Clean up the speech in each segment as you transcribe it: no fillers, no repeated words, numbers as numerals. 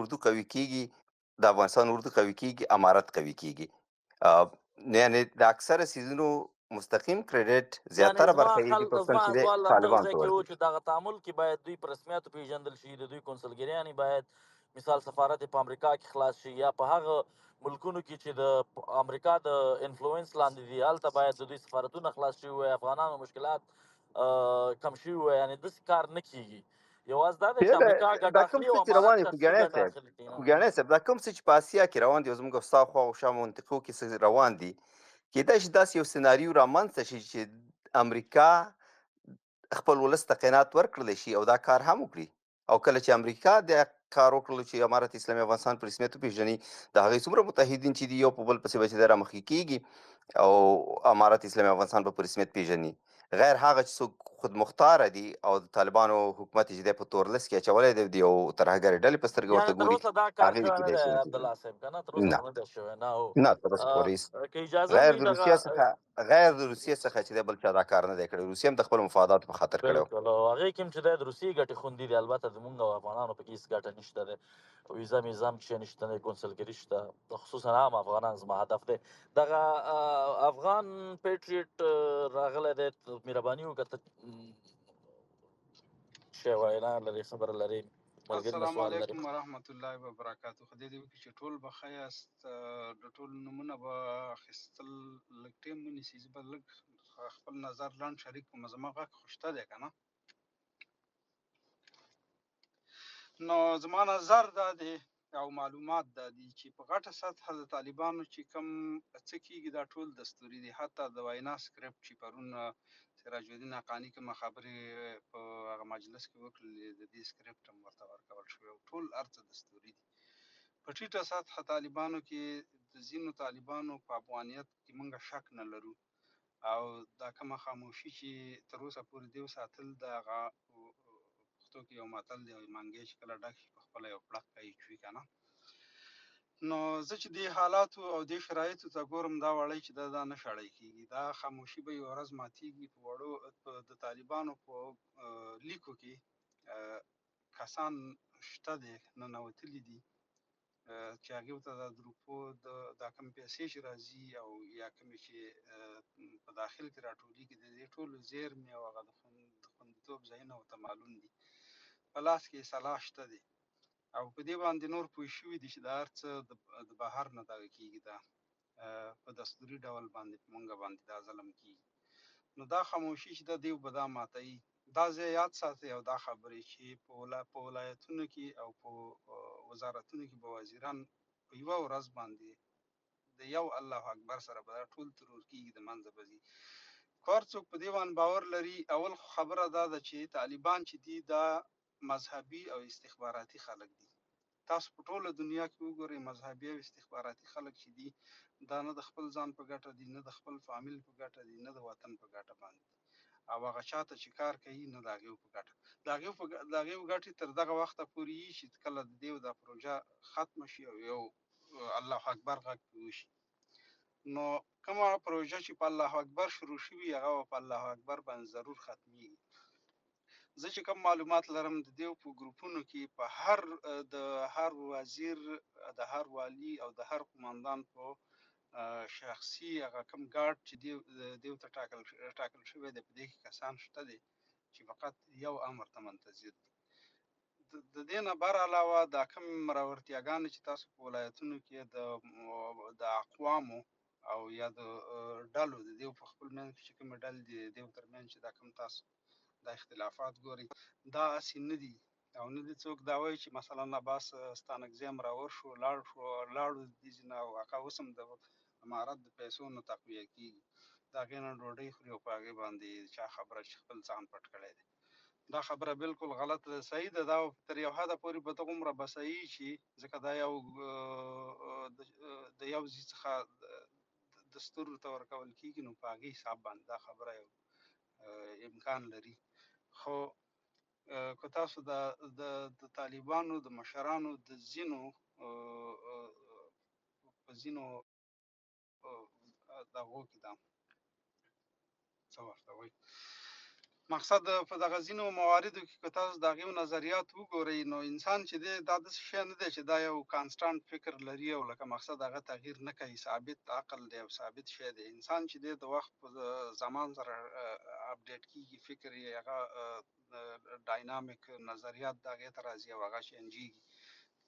اردو قوي کېږي، د افغانستان اردو قوي کېږي، امارت قوي کېږي. یعنې د اکثره څیزونو مستقیم کریډټ یعنی زیاتره برخه یې دې زما پرسنټ چې سوال دی همدغه طالبان ځای ته کې و ورځي. چې دغه تعامل کې باید دوی په رسمیاتو پیژندل شي، د دوی کنسلګریانې باید مثال سفارت په امریکا کې خلاص شي، یا په هغه ملکونو کې چې د امریکا د انفلوئنس لاندې دي هلته باید د دوی سفارتونه خلاص شوي وي، افغانانو مشکلات کم شوي وي. یعنې داسې کار نه کیږي. یوازې دا دی چې امریکا دا ګټه کوم اخلي او څه چې روان امارت دي شخصي خوږیاڼی ګټه صاحب، اخلي ترې. خوږیاڼی صاحب، دا کوم څه چې په اسیا کې روان دي او زموږ ستا خوا او شا منطقو کې څه روان دي، کېدای شي داسې یو سناریو رامنځته شي چې امریکا خپل ولس ته قناعت ورکړلی شي او دا کار هم وکړي. او کله چې امریکا د کار وکړلو چې امارت اسلامي افغانستان په رسمیت وپېژني، د هغې څومره متحدین چې دي یو په بل پسې به چې دی رامخکې کېږي او امارت اسلامي افغانستان به په رسمیت پېژني، غیر هغه چې څوک خودمختاره دي او د طالبانو حکومت چې دی په تورلس کې اچولی دی، د یو ترهګرې ډلې په سترګه یعنې ورته تر ګوري، اوسه دا کار هغې شوی نه کېدای دی شي عبدالله وپېژني. صاحب، که نه تر اوسه نه خو نه دی شوی. نه هو نه تر اوسه پورې که اجازه غیر وي د روسیې څخه غیر د روسیې څخه چې دی بل چا دا کار نه دی کړی. روسیې هم د خپلو مفاداتو په خاطر کړی و. بالکل، او هغې کې هم چې دی د روسیې ګټې خوندي دي. البته زمونږ او افغانانو پکې هېڅ ګټه نشته دی، ویزه میزه هم چې نشته دی، کنسلګري شته، خصوصا عام افغانان زما هدف دی. دغه افغان پیټریټ راغلی دی، مهرباني وکړه ته شی وینا لري، خبره لري، ملګري نه السلام سوال لري. علیکم ورحمت الله وبرکاته. خدای دې وکړي چې ټول به ښه یاست. د ټولو نومونه به اخیستل لږ ټیم ونیسي. زه به لږ خپل نظر لاند شریک کړم. زما غږ خو شته دی که نه؟ نو زما نظر دا دی او معلومات دا دي چې په غټه سطحه د طالبانو چې کوم څه کېږي دا ټول دستوري دي. حتی د وینا سکرپټ چې پرون سراج الدین حقاني کومه خبرې په هغه مجلس کې وکړلې، د دې سکرپټ هم ورته ورکول شوی او ټول هر څه دستوري دي. په ټیټه سطحه طالبانو کې د ځینو طالبانو په افغانیت کې موږ شک نه لرو، او دا کومه خاموشي چې تر اوسه پورې دی وساتل، د هغه پښتو کې یو متل دی، منګی چې کله ډک شي په خپله یو پړق کوي چوي که نه. نو زه چې دې حالاتو او دې شرایطو ته ګورم، دا وړی چې دا نه شړی کېږي. دا خاموشي به یوه ورځ ماتېږي. په وړو د طالبانو په لیکو کې کسان شته دی ننوتلي دي چې هغې ته د ګروپو دا کوم پیسې چې راځي او یا کومې چې په داخل کې راټولېږي، د دې ټولو زیرمې او هغه د خوندیتوب ځایونه ورته معلوم دي. په لاس کې سلاح شته دی او په دې باندې نور پوه شوي دي چې دا هر څه د بهر نه دغه کېږي، دا په دستوري ډول باندې په موږ باندې دا ظلم کېږي. نو دا خاموشي چې ده دوی به دا ماتوي. دا ځای یاد ساتئ او دا خبرې چې په ولایتونو کې او په وزارتونو کې به وزیران په یوه ورځ باندې د یو الله اکبر سره به دا ټول ترور کېږي، د منځه به ځي. که هر څوک په دې باندې باور لري، اول خبره دا ده چې طالبان چې دي دا مذهبي او استخباراتي خلک دي. تاسو په ټوله دنیا کې وګورئ، مذهبي او استخباراتي خلک چې دي دا نه د خپل ځان په ګټه دي، نه د خپل فامیل په ګټه دي، نه د وطن په ګټه باندې، او هغه چاته چې کار کوي نه د هغې په ګټه. د هغې ګټې تر دغه وخته پورې وي چې کله د دې دا پروژه ختمه شي او یو الله اکبر غږ پرې وشي. نو کومه پروژه چې په الله اکبر شروع شوي، هغه به په الله اکبر باندې ضرور ختمیږي. زه چې کوم معلومات لرم د دې په ګروپونو کې په د هر وزیر، د هر والي او د هر قماندان په شخصي هغه کوم ګارډ چې دیو ته ټاکل شوی دی، په دې کې کسان شته دي چې فقط یو امر ته منتظر دي. د دې نه بر علاوه دا کوم راورتیاګانې چې تاسو په ولایتونو کې د اقوامو او یا د ډلو د دیو په خپل منځ کې چې کومې ډلې دي د دیو ترمنځ چې دا کوم تاسو دا اختلافات ګوري، دا هسې نه دي. او نه دي څوک دا وایي چې مثلا عباس ستانکزی هم راور شو لاړو دې ځای نه، او هغه اوس هم د امارت د پیسو نه تقویه کېږي، د هغې نه ډوډۍ خوري او په هغې باندې چا خبره چې خپل ځان پټ کړی دی. دا خبره بالکل غلطه ده. صحیح ده، دا تر یو حده پورې به دغومره به صحیح شي، ځکه دا یو د یو ځای څخه دستورو ته ورکول کېږي، نو په هغې حساب باندې دا خبره یو امکان لري. خو که تاسو د طالبانو د مشرانو د ځینو په ځینو دغو کې دا څه ورته وایي مقصد په دغه ځینو مواردو کې که تاسو د هغې نظریات وګورئ نو انسان چې دی دا داسې شی نه دی چې دا یو کانسټانټ فکر لري او لکه مقصد هغه تغییر نه کوي ثابت عقل دی او ثابت شی دی انسان چې دی د وخت په زمان سره اپډیټ کیږي فکر یې هغه ډاینامیک نظریات د هغې ته راځي او هغه چینجېږي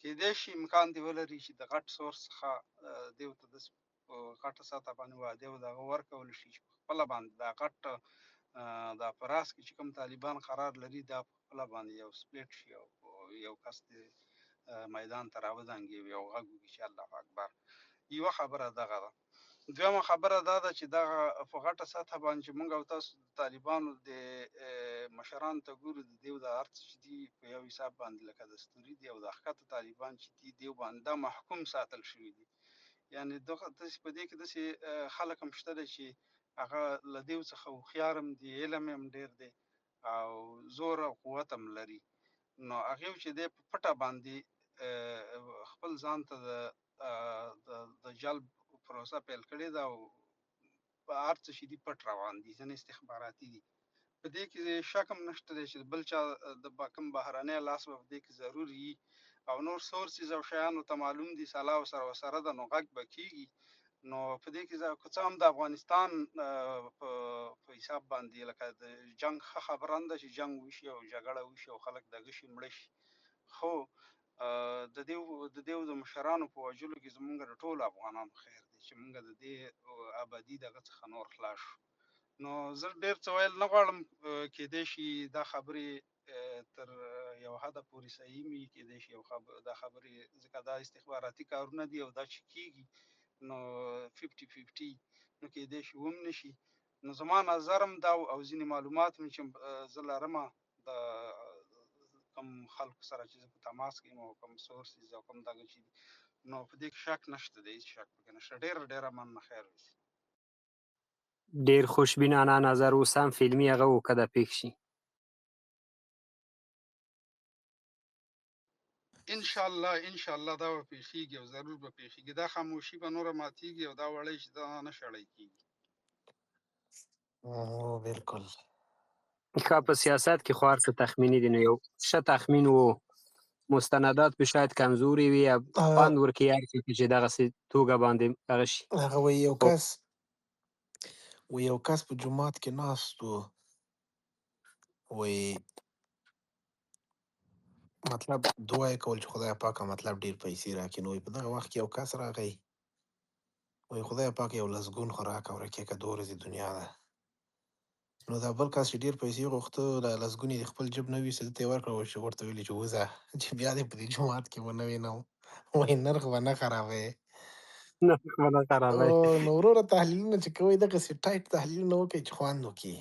کېدای شي امکان دی ولري چې د غټ سورس څخه دې ته داسې په غټه سطحه باندې وعدې او دغه ورکول شي چې په خپله باندې دا غټ دا په راس کې چې کوم طالبان قرار لري دا په خپله باندې یو سپلیټ شي او یو کس دې میدان ته راودانګي یو غږ وکړي چې الله اکبر. یوه خبره دغه ده. دویمه خبره دا ده چې دغه په غټه سطحه باندې چې موږ او تاسو د طالبانو د مشرانو ته ګورو د دیو د هر څه چې دي په یو حساب باندې لکه دستوري دي او د ښکته طالبان چې دي دیو باندې دا محکوم ساتل شوي دي. یعنې دغه داسې په دې کې داسې خلک هم شته دی چې هغه له دیو څخه هوښیار هم دي علم هم ډېر دی او زور او قوت هم لري نو هغې چې دی په پټه باندې خپل ځان ته د جلب پروسه پیل کړې ده او هر څه چې دي پټ روان دي ځینې استخباراتي دي په دې کې شک هم نشته دی چې بل چا د کوم بهرنی لاس به په دې کې ضرور وي او نور سورسز او شیانو ته معلوم دي سلا وسره ده نو غږ به کېږي نو په دې کې که څه هم د افغانستان په حساب باندې لکه د جنګ ښه خبره نه ده چې جنګ وشي او جګړه وشي او خلک دغه شي مړه شي خو د دې د مشرانو په وژلو کې زمونږ د ټولو افغانانو خیر دی چې مونږ د دې ابدي دغه څخه نور خلاص شو نو زه ډېر څه ویل نه غواړم کېدای شي دا خبرې تر یو حده پورې صحیح وي کېدای شي دا خبرې ځکه دا استخباراتي کارونه دي او دا چې کېږي نو 50-50 نو کېدای شي هم نه شي نو زما نظر هم دا او ځینې معلومات مې چې زه لرمه د کوم خلکو سره چې زه په تماس کې یم او کوم سورسز او کوم دغه چې دي نو په دې کې شک نشته دی هېڅ شک پکې نشته ډېره مننه خیر وشي ډېر خوشبینانه نظر اوس هم فلمي هغه و که د پېښ شي ان شاء الله دا به پیښیږي او ضرور به پیښیږي دا خاموشي به نوره ماتیږي او دا وړی چې دا نه شړی کېږي بالکل ښه په سیاست کې خو هر څه تخمیني دي نو یو ښه تخمین و مستندات به شاید کمزوري وي خوند ورکوي هر څوک چې دغسې توګه باندې هغه شي هغه یو کس په جومات کې ناست و وایي مطلب دعا یې کول چې خدای پاکه مطلب ډېر پیسې راکړي نو په دغه وخت کې یو کس راغی وایي خدای پاک یو لسګون خو راکړه ورکې که 2 ورځې دنیا ده نو دا بل کس چې ډېر پیسې غوښته دا لسګون یې د خپل جیب نه ویسته ده ته یې ورکړه چې ورته ویلي چې وځه چې بیا دې په دې جومات کې ونه وینم وایي نرخ به نه خرابوي نو وروره تحلیلونه چې کوئ دغسې ټایټ تحلیلونه وکړئ چې خوند وکړي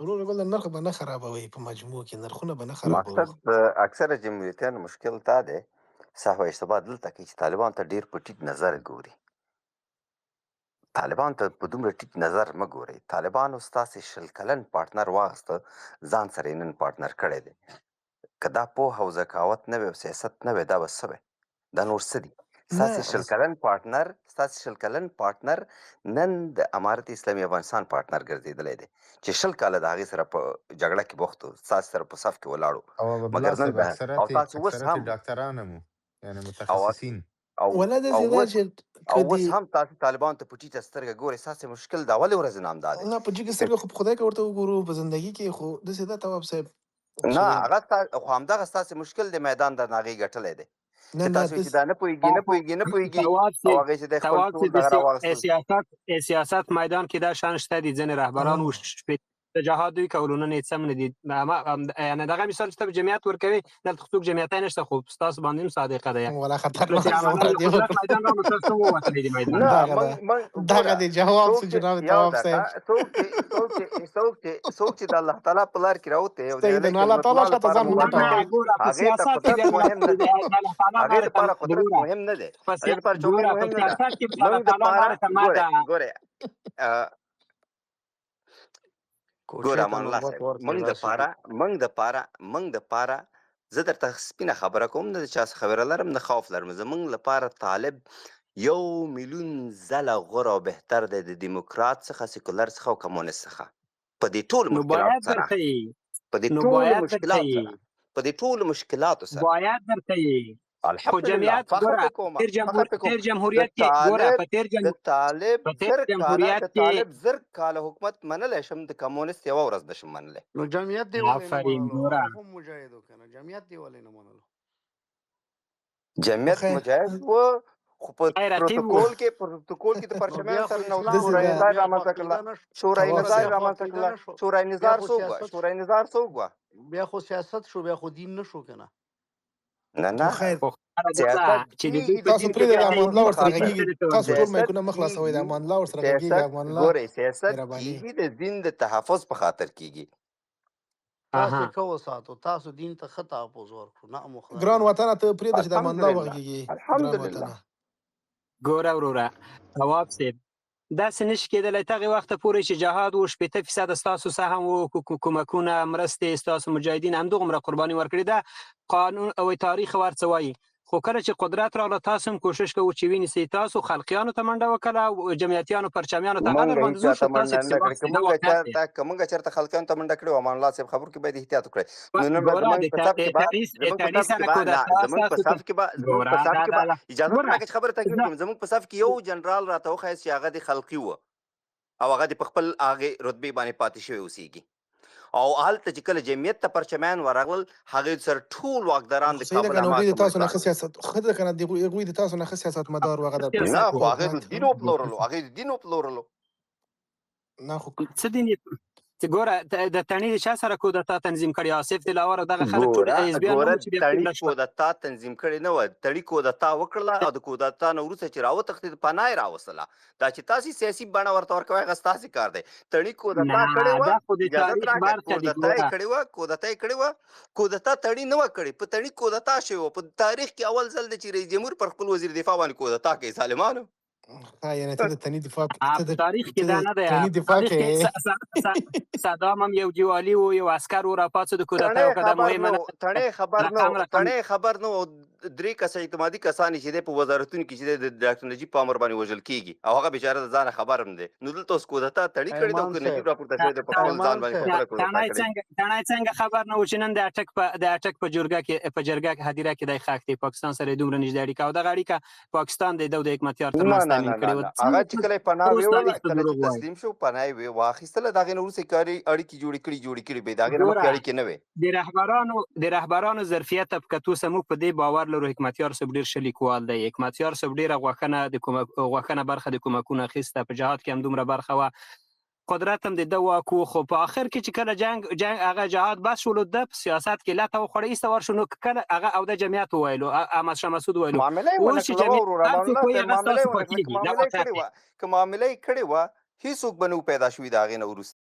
وروره ګل نرخ به نه خرابوي په مجموع کې نرخونه به نه خرابوي مقصد اکثره جمهوریتیانو مشکل دا دی صحو اشتباه دلته کوي چې طالبان ته ډېر په ټیټ نظر ګوري طالبان ته په دومره ټیټ نظر مه ګورئ طالبانو ستاسې 20 کلن پارټنر واخیسته ځان سره یې نن پارټنر کړی دی که دا پوهه او ذکاوت نه وي او سیاست نه وي دا به څه وی دا نور څه دي ستاسې 20 کلن پارټنر نن د امارت اسلامي افغانستان پارټنر ګرځېدلی دی چې 20 کاله د هغې سره په جګړه کې بوخت و ستاسې سره په صف کې ولاړ و مګر نن او تاسو اوس هم ډاکټران هم یعنې متخصصین او اوس هم تاسو طالبان ته په ټیټه سترګه ګورئ ستاسې مشکل دا ولې ورځې نه همدا دی نه په جګه سترګه خو په خدای که ورته وګورو په زندګي کې خو داسې ده تواب صاحب نه هغه خو همدغه ستاسې مشکل دی میدان د هغې ګټلی دی چې تاسو چې دا نه پوهېږي او هغې چې دی خپل ټول دغه راواغېستل سیاست میدان کې دا شان شته دي ځینې رهبران جهاد دوی کولونه نه سم نه دي یعنې دغه مثال چې ته جمعیت ورکوي دلته خو څوک جمعیتی نشته خو ستاسو باندې هم صادقه ده ولا خطرناک دغه دی جواب څه جناب تواب صاحب څوک چې د الله تعالی په لار کې راوتی او د الله تعالی شاته ځان ومټوي هغې ته قدرت مهم نه دی هغې دپاره قدرت مهم نه دی هغې دپاره چوکۍ مهم نه ده ګورئ ګوره امان الله صاحب موږ دپاره زه درته سپینه خبره کوم نه د چا څخه ویره لرم نه خوف لرم زموږ لپاره طالب 1,000,000 ځله غوره او بهتر دی د دیموکرات څخه سیکولر څخه او کمونیست څخه په دې ټولو نو مشکلاتو باید سره درته یې په دې نو ټولو باید درته مشکلاتو یې سره په دې ټولو مشکلاتو سره باید درته یې خو الحمدلله جمعیت فخر ګوره پې کوم فخر پې کوم تیر جمهوریت کې ګوره د طالب په تیر زر کاله جمهوریت د کې طالب زر کاله حکومت منلی شم د کمونست یوه ورځ نشم منلی نو جمعیت دی ولې نه آفرین منلو ګوره هغه هم مجاهد و کنه جمعیت دی ولې نه منلو جمعیت خیر مجاهد و خو په ای رقیب و پروتوکول کې د نو پرچمیانو بیا خو سره نو اسلام داسې شورای ده نظار بیا خو رامنځته عقیده کړله نشو شورای تواب نظار بیا خو رامنځته عقیده کړله نشو شورای بیا نظار خو څوک وه سیاست شورای نظار څوک وه بیا خو سیاست شو بیا خو دین نشو کنه نه نو نه خیر خو خبره دا ده سیاست چې د دوی کیږي په تاسو دین دین کې کې پرېږدئ د د بیا امان الله ورسره فقط غږېږي تاسو ټول سیاست مایکونه مه خلاصوئ د امان الله ورسره غږېږي سیاست امان الله ګورئ سیاست مهرباني کیږي د دین د تحفظ په خاطر کیږي تاسو کو ساتو تاسو دین ته ښه تحفظ ورکړو نه مو خدای ګران نه وطنه ته پرېږده چې د امان الله الحمدلله وغږېږي ګران الحمدلله وطنه ګوره وروره تواب صاحب داسې نشي کېدلی تغې وخته پورې چې جهاد و 80% ستاسو سهم و کومکونه مرستې ستاسو مجاهدین همدغومره قرباني ورکړې ده قانون او تاریخ ورڅه وایي خو کله چې قدرت راغله تاسو هم کوشش کوو چې ونیسئ تاسو خلقیانو ته منډه وکړه او جمعیتیانو پرچمیانو ته غدر مونږ باندې هیڅ زور شو چاته تاسو منډه پسې نه کړې واخیستئ که مونږ چېرته خلقیانو ته منډه کړې وه امان الله صاحب خبرو کې باید احتیاط وکړئ نو نن به ګوره زمونږ په صف کې به تړي سره کودتا زمونږ په صف کې به ګوره اجازه ګوره راکړه چې خبره تکمیل کړم زمونږ په صف کې یو جنرال راته وښایست چې هغه د خلقي و او هغه د په خپل هغې رتبې باندې پاتې شوی اوسېږي او هلته چې کله جمعیت ته پرچمیان ورغلل هغې سره ټول واکداران د صحیح ده کابل که نه هغوی د تاسو نه ښه اماکه سیاست ښه ده که نه هغوی د تاسو نه ښه سیاستمدار و هغه د نه سیاست خو هغې د دین وپلورلو هغې د دین وپلورلو نه خو څه دین ګوره د تڼۍ د چا سره کودتا تنظیم کړې آصف دلاور او دغه خلک ټول حزبیان ګوره وو چې بیا تڼۍ کومله شوه کودتا تنظیم کړې نه وه تڼۍ کودتا وکړله او د کودتا نه وروسته چې راوتښتېد پناه یې راوستله دا چې تاسې سیاسي بڼه ورته ورکوئ هغه ستاسې کار دی تڼۍ کودتا کړې نه دا خو وه د اجازت تاریخ راکړه برخه دي کودتا ګوره یې کړې وه کودتا تڼۍ نه وه کړې په تڼۍ کودتا شوې وه په تاریخ کې اول ځل دی چې رئیس جمهور پر خپل وزیر دفاع باندې کودتا کوي ظالمانو یعنې ته د تنې دفاع په تاریخ کې دا نه دی تنې په دفاع تاریخ کې صدام هم یو جوالي و یو عسکر و راپاڅېد د کودتا یو قدم مهمه ده تڼۍ خبر نه و 3 کسه اعتمادي کسان چې دی په وزارتونو کې چې دی د ډاکټر نجیب په امر باندې وژل کېږي او هغه بیچاره د ځانه خبر هم دی نو دلته اوس کودتا تڼۍ کړې ده او که نجیب راپورته شوی دی په خپل ځان باندې خپله کودتا کړې تڼۍ څنګه خبر نه و چې نن د اټک په جرګه هدیره کې دی ښخ دی پاکستان سره یې دومره نږدې اړیکه او دغه اړیکه پاکستان د د حکمتیار تر منځ تامین کړې وه هغه چې کله یې پناه ویوړله کله چې تسلیم شو پناه یې واخیستله د هغې نه وروسته کاري اړیکې جوړې کړي به د هغې نه مخکې اړیکې نه وې د رهبرانو ظرفیت ته په کتو سره موږ په دې باور لرو حکمتیار صاحب ډېر ښه لیکوال دی حکمتیار صاحب ډېره غوښنه برخه د کومکونو اخیسته په جهاد کې هم دومره برخه وه قدرت هم د ده واک و خو په آخر کې چې کله جنگ هغه جهاد بس شولو ده په سیاست کې لته وخوړه ایسته ورشو نو کله هغه او د جمعیت وویلو احمد شاه مسعود وویلو معامله یې ونه کړله وروره معامله که معامله یې کړې وه هېڅوک به نه و پیدا شوي د هغې نه وروسته